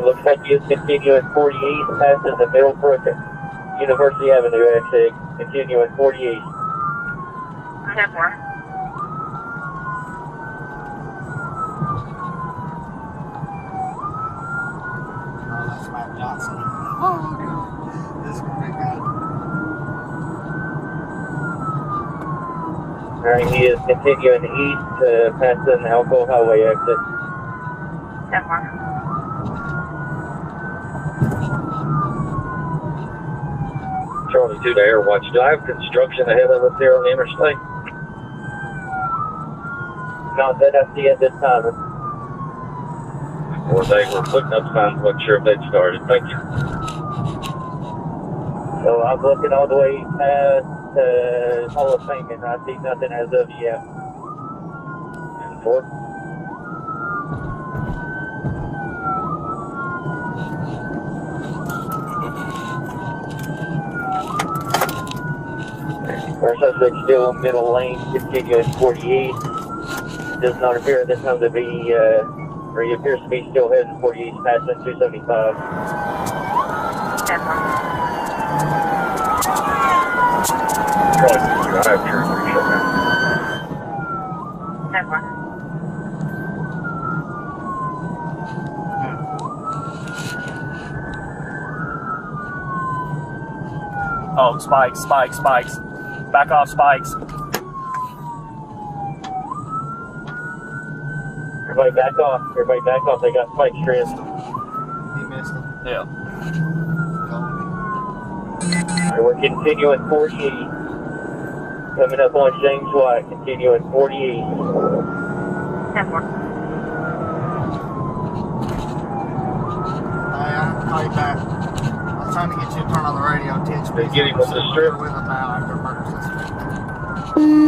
Looks like he is continuing 40 east, passing the Middlebrook University Avenue exit, continuing 40 east. I have more. Oh, that's Matt Johnson. Oh, God. This is going to be good. Alright, he is continuing east, passing the Alcoa Highway exit. Have more. Charlie 2 to Air Watch. Do I have construction ahead of us here on the interstate? Not that I see at this time. Or they were putting up signs, wasn't sure if they'd started. Thank you. So I'm looking all the way past Hall of Fame and I see nothing as of yet. And forth. Our suspect still middle lane, continuing 48. Does not appear at this time to be, or he appears to be still heading 48, passing 275. Drive, turn 3 shut down. Oh, spikes, spikes, spikes. Back off, spikes. Everybody back off. Everybody back off. They got spike strips. He missed him. Yeah. Alright, we're continuing 48. Coming up on James White, continuing 48. Have more. Hey, I'll call you back. I was trying to get you to turn on the radio. THP. Get him on the strip. With him now after emergency.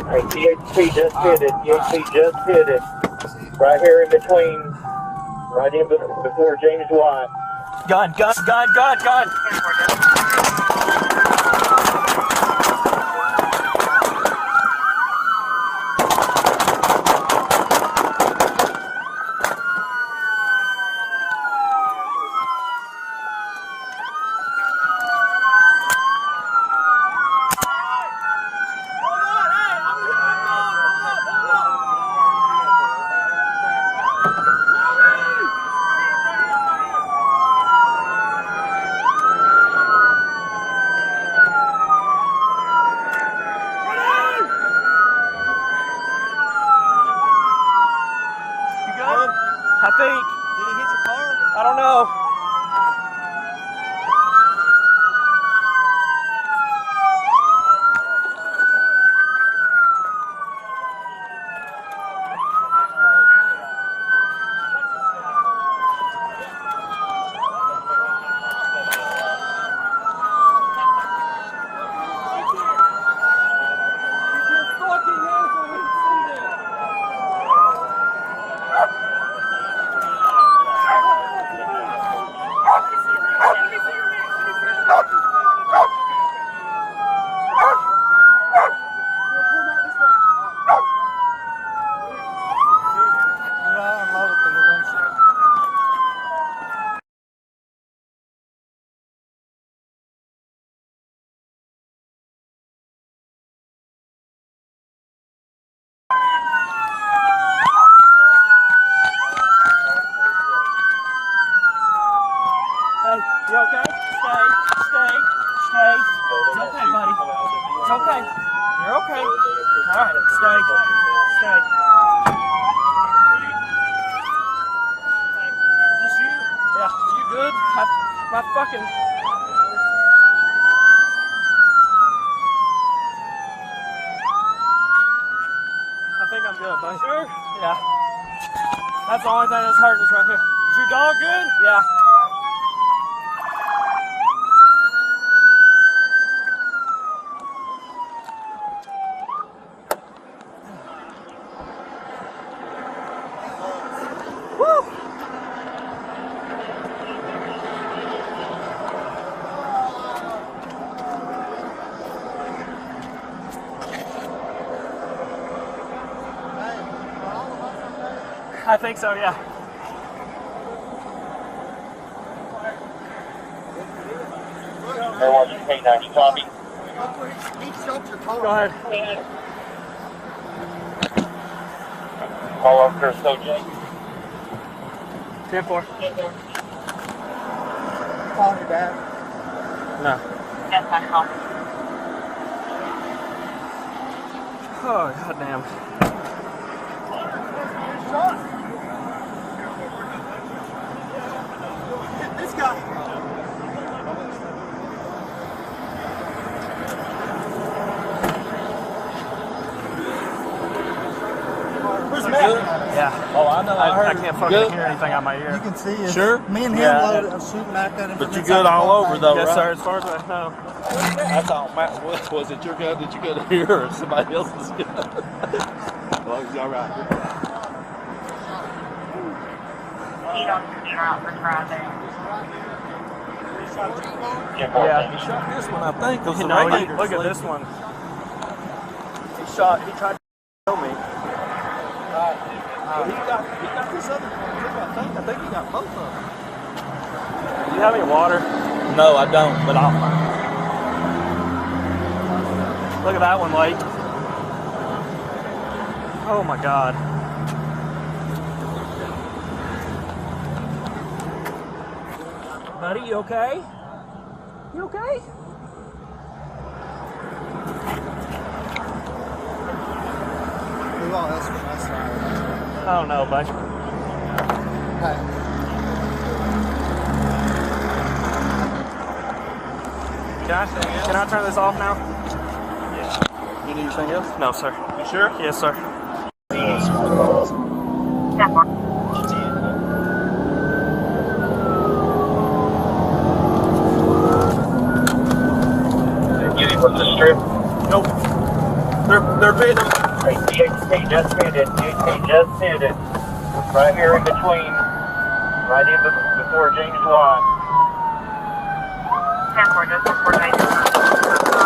Alright, THP just hit it. THP just hit it. Right here in between, right in before James White. Gun, gun, gun, gun, gun. I think. Did he hit your car? I don't know. You okay? Stay. It's okay, buddy. It's okay. You're okay. All right, stay. Is this you? Yeah. You good? My fucking... I think I'm good, buddy. Sure? Yeah. That's the only thing that's hurting us right here. Is your dog good? Yeah. I think so, yeah. Air 1 K9, copy. Go ahead. Call officer Soj. 10-4. Call me back. No. Yes, I call. Oh, goddamn. This guy. Where's Matt? Yeah. Oh, I know. I can't fucking hear anything out my You ear. can see it. Sure? Me and him Yeah. loaded shooting back at him. But from you inside good the all car. over though, Yes, right? sir, as far as I know. I thought Matt was it your gun? Did you go to here or somebody else's gun? As long as y'all right. Speed on control for driving. Yeah. He shot this one, I think. It was the No, radiator look at sleeve. this one. He tried to kill me. He got this other one too, I think he got both of them. Do you have any water? No, I don't, but I'll find it. Look at that one, Blake. Oh my God. Buddy, you okay? You okay? Who all else from my side? I don't know, bud. Hey. Can I turn this off now? You need anything else? No, sir. You sure? Yes, sir. 10-4. Getting from the strip. Nope. They're paying them. Hey, DHT just hit it. DHT just hit it. Right here in between. Right in before James Y. 10-4, just before James.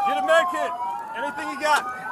Get a med kit. Anything you got?